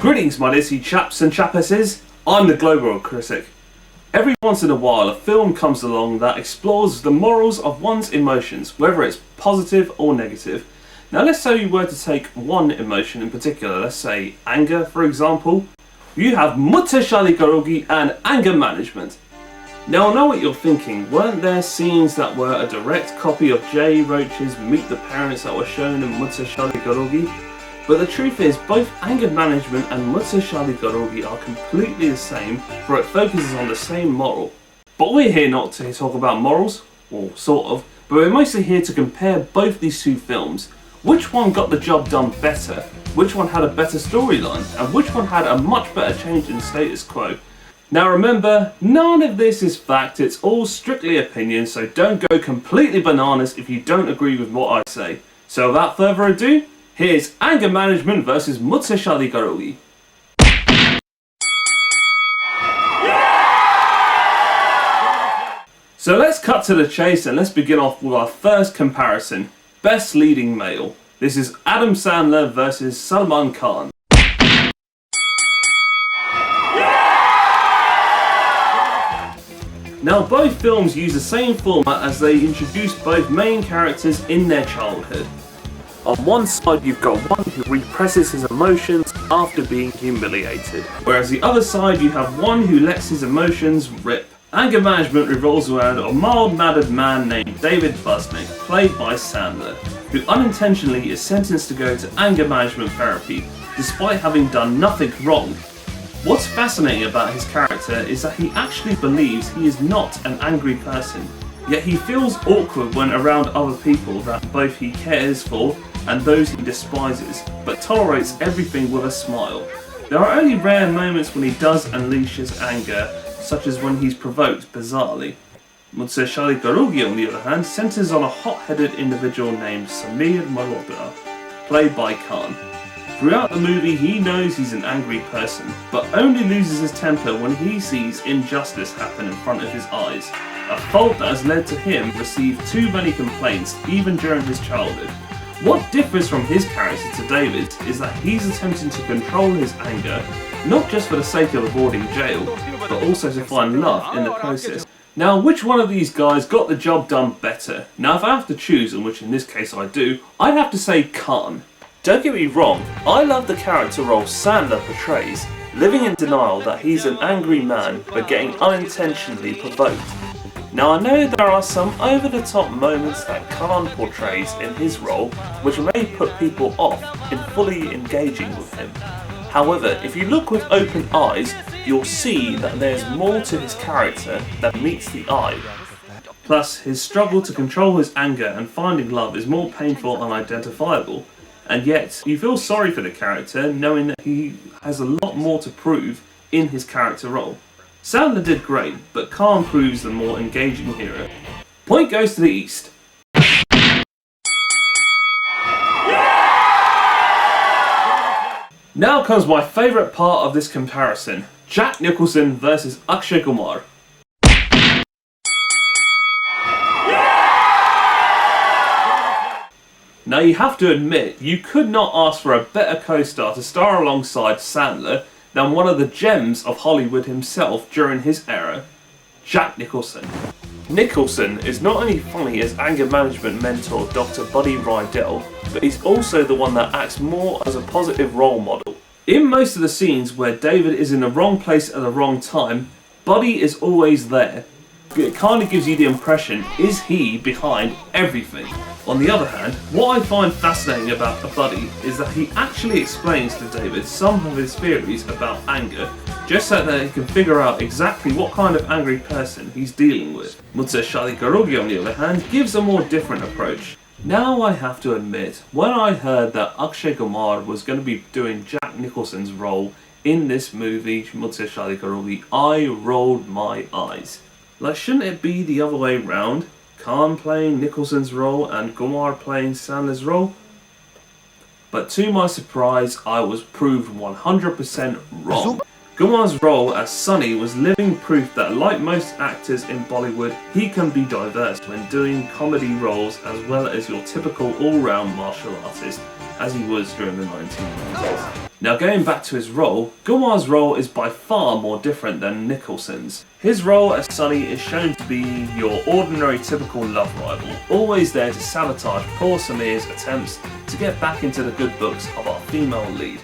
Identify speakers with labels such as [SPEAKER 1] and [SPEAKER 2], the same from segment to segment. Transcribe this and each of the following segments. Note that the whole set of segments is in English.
[SPEAKER 1] Greetings my dizzy chaps and chapesses, I'm the Globerwood Critic. Every once in a while a film comes along that explores the morals of one's emotions, whether it's positive or negative. Now let's say you were to take one emotion in particular, let's say anger for example. You have Mujhse Shaadi Karogi and anger management. Now I know what you're thinking, weren't there scenes that were a direct copy of Jay Roach's Meet the Parents that were shown in Mujhse Shaadi Karogi? But the truth is, both anger management and Mujhse Shaadi Karogi are completely the same, for it focuses on the same moral. But we're here not to talk about morals, or sort of, but we're mostly here to compare both these two films. Which one got the job done better? Which one had a better storyline? And which one had a much better change in status quo? Now remember, none of this is fact, it's all strictly opinion, so don't go completely bananas if you don't agree with what I say. So without further ado, here's anger management versus Mujhse Shaadi Karogi. So let's cut to the chase and let's begin off with our first comparison. Best leading male. This is Adam Sandler versus Salman Khan. Now both films use the same format as they introduce both main characters in their childhood. On one side you've got one who represses his emotions after being humiliated, whereas the other side you have one who lets his emotions rip. Anger management revolves around a mild-mannered man named David Busnick, played by Sandler, who unintentionally is sentenced to go to anger management therapy, despite having done nothing wrong. What's fascinating about his character is that he actually believes he is not an angry person, yet he feels awkward when around other people that both he cares for and those he despises, but tolerates everything with a smile. There are only rare moments when he does unleash his anger, such as when he's provoked bizarrely. Mujhse Shaadi Karogi, on the other hand, centers on a hot-headed individual named Sameer Malhotra, played by Khan. Throughout the movie he knows he's an angry person, but only loses his temper when he sees injustice happen in front of his eyes, a fault that has led to him receive too many complaints even during his childhood. What differs from his character to David's is that he's attempting to control his anger, not just for the sake of avoiding jail, but also to find love in the process. Now which one of these guys got the job done better? Now if I have to choose, and which in this case I do, I'd have to say Khan. Don't get me wrong, I love the character role Sandler portrays, living in denial that he's an angry man but getting unintentionally provoked. Now I know there are some over-the-top moments that Khan portrays in his role which may put people off in fully engaging with him. However, if you look with open eyes, you'll see that there's more to his character than meets the eye. Plus, his struggle to control his anger and finding love is more painful and identifiable. And yet, you feel sorry for the character knowing that he has a lot more to prove in his character role. Sandler did great, but Khan proves the more engaging hero. Point goes to the East. Now comes my favourite part of this comparison, Jack Nicholson versus Akshay Kumar. Now you have to admit, you could not ask for a better co-star to star alongside Sandler than one of the gems of Hollywood himself during his era, Jack Nicholson. Nicholson is not only funny as anger management mentor Dr. Buddy Rydell, but he's also the one that acts more as a positive role model. In most of the scenes where David is in the wrong place at the wrong time, Buddy is always there. It kind of gives you the impression, is he behind everything? On the other hand, what I find fascinating about Buddy is that he actually explains to David some of his theories about anger, just so that he can figure out exactly what kind of angry person he's dealing with. Mujhse Shaadi Karogi, on the other hand, gives a more different approach. Now I have to admit, when I heard that Akshay Kumar was going to be doing Jack Nicholson's role in this movie, Mujhse Shaadi Karogi, I rolled my eyes. Like, shouldn't it be the other way round? Khan playing Nicholson's role and Kumar playing Sandler's role? But to my surprise, I was proved 100% wrong. Kumar's role as Sonny was living proof that, like most actors in Bollywood, he can be diverse when doing comedy roles as well as your typical all-round martial artist, as he was during the 1990s. Now going back to his role, Gumar's role is by far more different than Nicholson's. His role as Sonny is shown to be your ordinary typical love rival, always there to sabotage poor Sameer's attempts to get back into the good books of our female lead.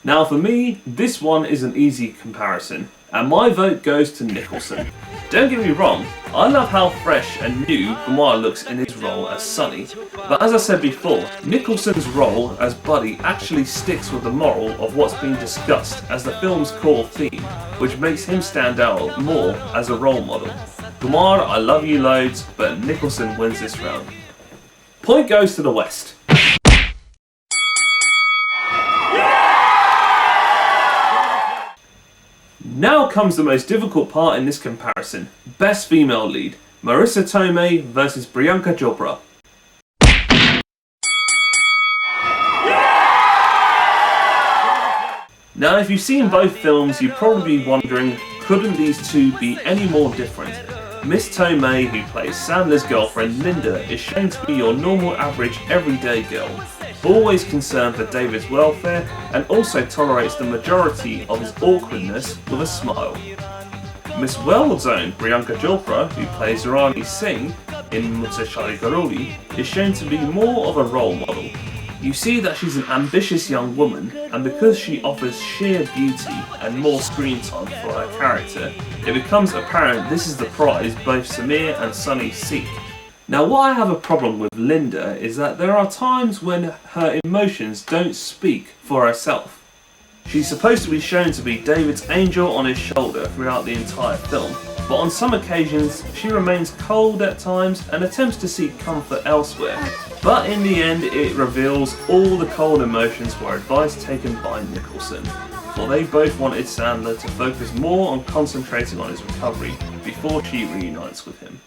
[SPEAKER 1] Now for me, this one is an easy comparison, and my vote goes to Nicholson. Don't get me wrong, I love how fresh and new Gumar looks in his role as Sonny, but as I said before, Nicholson's role as Buddy actually sticks with the moral of what's being discussed as the film's core theme, which makes him stand out more as a role model. Gumar, I love you loads, but Nicholson wins this round. Point goes to the West. Now comes the most difficult part in this comparison. Best female lead. Marissa Tomei versus Priyanka Chopra. Now if you've seen both films, you'd probably be wondering, couldn't these two be any more different? Miss Tomei, who plays Sandler's girlfriend Linda, is shown to be your normal average everyday girl, always concerned for David's welfare and also tolerates the majority of his awkwardness with a smile. Miss World's own Priyanka Chopra, who plays Rani Singh in Mujhse Shaadi Karogi, is shown to be more of a role model. You see that she's an ambitious young woman, and because she offers sheer beauty and more screen time for her character, it becomes apparent this is the prize both Sameer and Sonny seek. Now what I have a problem with Linda is that there are times when her emotions don't speak for herself. She's supposed to be shown to be David's angel on his shoulder throughout the entire film, but on some occasions she remains cold at times and attempts to seek comfort elsewhere. But in the end it reveals all the cold emotions were advice taken by Nicholson, for they both wanted Sandler to focus more on concentrating on his recovery before she reunites with him.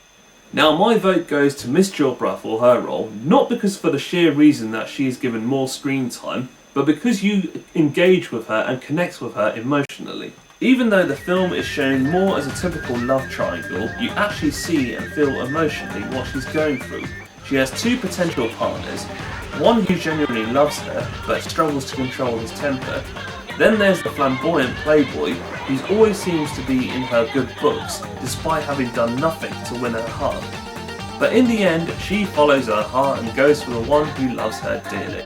[SPEAKER 1] Now my vote goes to Miss Chopra for her role, not because for the sheer reason that she is given more screen time, but because you engage with her and connect with her emotionally. Even though the film is shown more as a typical love triangle, you actually see and feel emotionally what she's going through. She has two potential partners, one who genuinely loves her but struggles to control his temper. Then there's the flamboyant playboy who always seems to be in her good books despite having done nothing to win her heart. But in the end, she follows her heart and goes for the one who loves her dearly.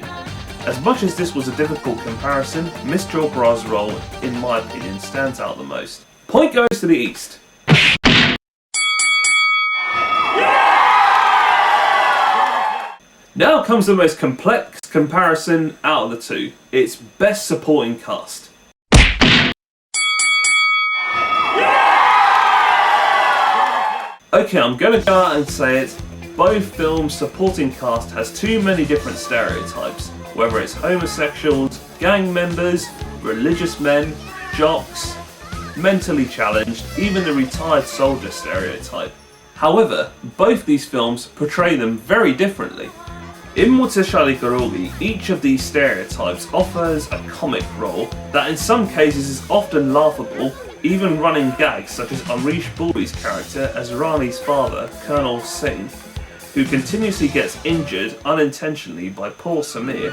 [SPEAKER 1] As much as this was a difficult comparison, Miss Chopra's role, in my opinion, stands out the most. Point goes to the East. Now comes the most complex comparison out of the two. It's Best Supporting Cast. Okay, I'm gonna go out and say it. Both films' supporting cast has too many different stereotypes, whether it's homosexuals, gang members, religious men, jocks, mentally challenged, even the retired soldier stereotype. However, both these films portray them very differently. In Mujhse Shaadi Karogi, each of these stereotypes offers a comic role that in some cases is often laughable, even running gags such as Amrish Puri's character as Rani's father, Colonel Singh, who continuously gets injured unintentionally by poor Sameer.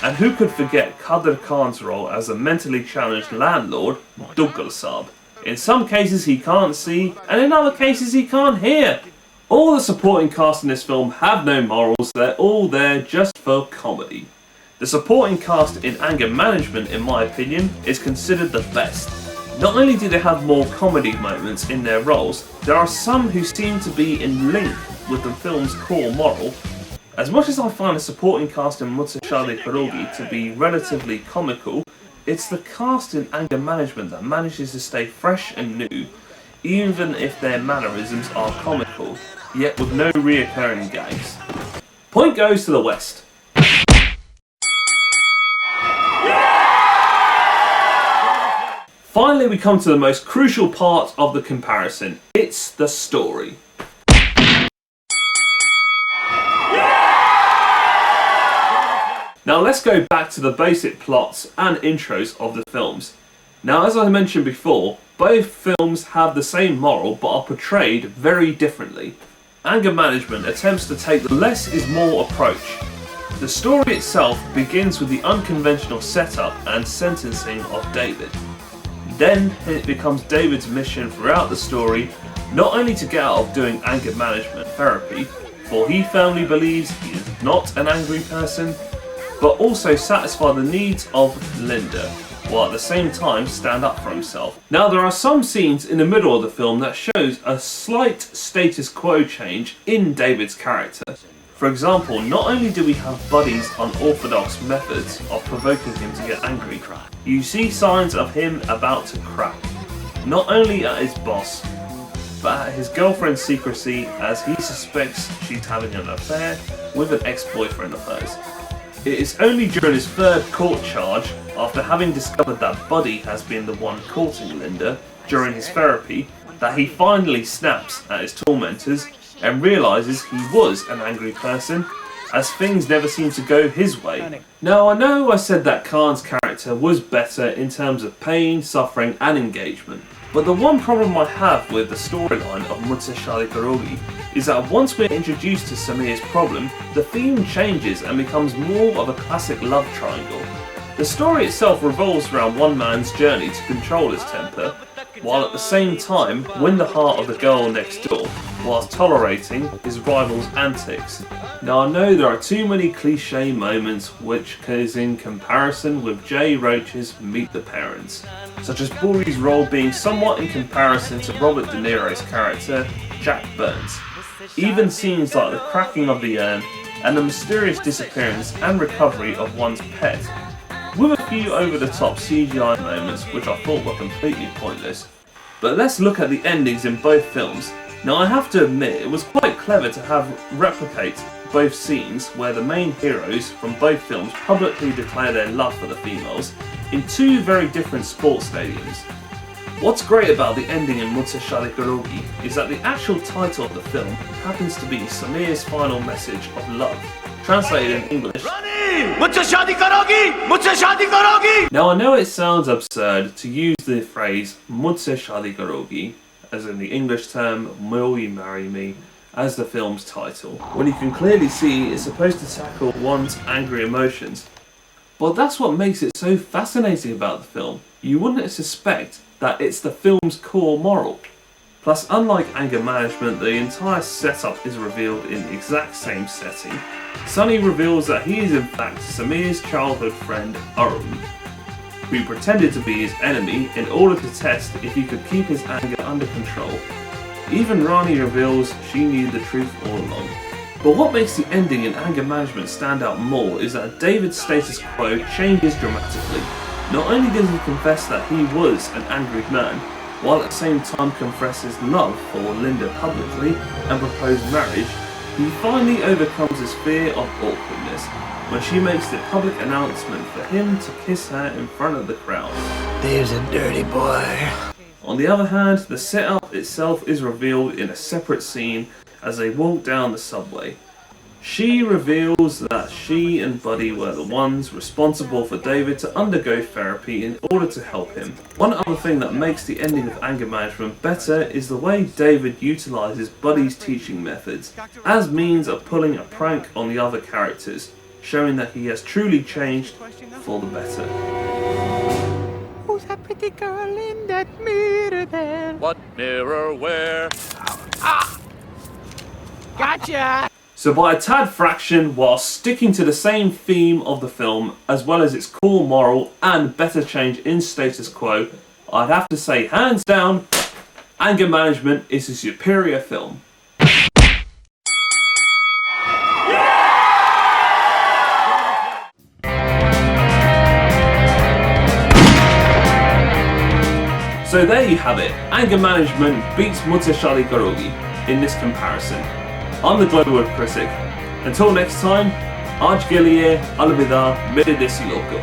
[SPEAKER 1] And who could forget Kadir Khan's role as a mentally challenged landlord, Duggal Saab. In some cases he can't see, and in other cases he can't hear. All the supporting cast in this film have no morals, they're all there just for comedy. The supporting cast in Anger Management, in my opinion, is considered the best. Not only do they have more comedy moments in their roles, there are some who seem to be in link with the film's core moral. As much as I find the supporting cast in Mujhse Shaadi Karogi to be relatively comical, it's the cast in Anger Management that manages to stay fresh and new, even if their mannerisms are comical, yet with no reoccurring gags. Point goes to the West. Finally, we come to the most crucial part of the comparison. It's the story. Now let's go back to the basic plots and intros of the films. Now, as I mentioned before, both films have the same moral but are portrayed very differently. Anger Management attempts to take the less is more approach. The story itself begins with the unconventional setup and sentencing of David. Then it becomes David's mission throughout the story not only to get out of doing anger management therapy, for he firmly believes he is not an angry person, but also satisfy the needs of Linda, while at the same time stand up for himself. Now there are some scenes in the middle of the film that shows a slight status quo change in David's character. For example, not only do we have Buddy's unorthodox methods of provoking him to get angry, you see signs of him about to crack. Not only at his boss, but at his girlfriend's secrecy as he suspects she's having an affair with an ex-boyfriend of hers. It is only during his third court charge, after having discovered that Buddy has been the one courting Linda during his therapy, that he finally snaps at his tormentors and realises he was an angry person, as things never seem to go his way. Now I know I said that Khan's character was better in terms of pain, suffering and engagement, but the one problem I have with the storyline of Mujhse Shaadi Karogi is that once we're introduced to Sameer's problem, the theme changes and becomes more of a classic love triangle. The story itself revolves around one man's journey to control his temper, while at the same time win the heart of the girl next door, whilst tolerating his rival's antics. Now I know there are too many cliche moments which is in comparison with Jay Roach's Meet the Parents, such as Buri's role being somewhat in comparison to Robert De Niro's character, Jack Burns. Even scenes like the cracking of the urn and the mysterious disappearance and recovery of one's pet, with a few over-the-top CGI moments which I thought were completely pointless. But let's look at the endings in both films. Now I have to admit it was quite clever to have replicate both scenes where the main heroes from both films publicly declare their love for the females in two very different sports stadiums. What's great about the ending in Mujhse Shaadi Karogi is that the actual title of the film happens to be Sameer's final message of love, translated in English, Mujhse Shaadi Karogi! Mujhse Shaadi Karogi! Now I know it sounds absurd to use the phrase Mujhse Shaadi Karogi, as in the English term Will You Marry Me, as the film's title, when you can clearly see it's supposed to tackle one's angry emotions. But that's what makes it so fascinating about the film. You wouldn't suspect that it's the film's core moral. Plus, unlike anger management, the entire setup is revealed in the exact same setting. Sunny reveals that he is in fact Sameer's childhood friend Arun, who pretended to be his enemy in order to test if he could keep his anger under control. Even Rani reveals she knew the truth all along. But what makes the ending in anger management stand out more is that David's status quo changes dramatically. Not only does he confess that he was an angry man, while at the same time confesses love for Linda publicly and propose marriage, he finally overcomes his fear of awkwardness when she makes the public announcement for him to kiss her in front of the crowd.
[SPEAKER 2] There's a dirty boy.
[SPEAKER 1] On the other hand, the setup itself is revealed in a separate scene as they walk down the subway. She reveals that she and Buddy were the ones responsible for David to undergo therapy in order to help him. One other thing that makes the ending of anger management better is the way David utilises Buddy's teaching methods as means of pulling a prank on the other characters, showing that he has truly changed for the better.
[SPEAKER 2] Who's that pretty girl in that mirror there?
[SPEAKER 3] What mirror where?
[SPEAKER 2] Ah! Gotcha!
[SPEAKER 1] So by a tad fraction, while sticking to the same theme of the film, as well as its core moral and better change in status quo, I'd have to say hands down, Anger Management is a superior film. So there you have it, Anger Management beats Mujhse Shaadi Karogi in this comparison. I'm the Globerwood Critic. Until next time, Aaj ke liye alvida, mere desi logo.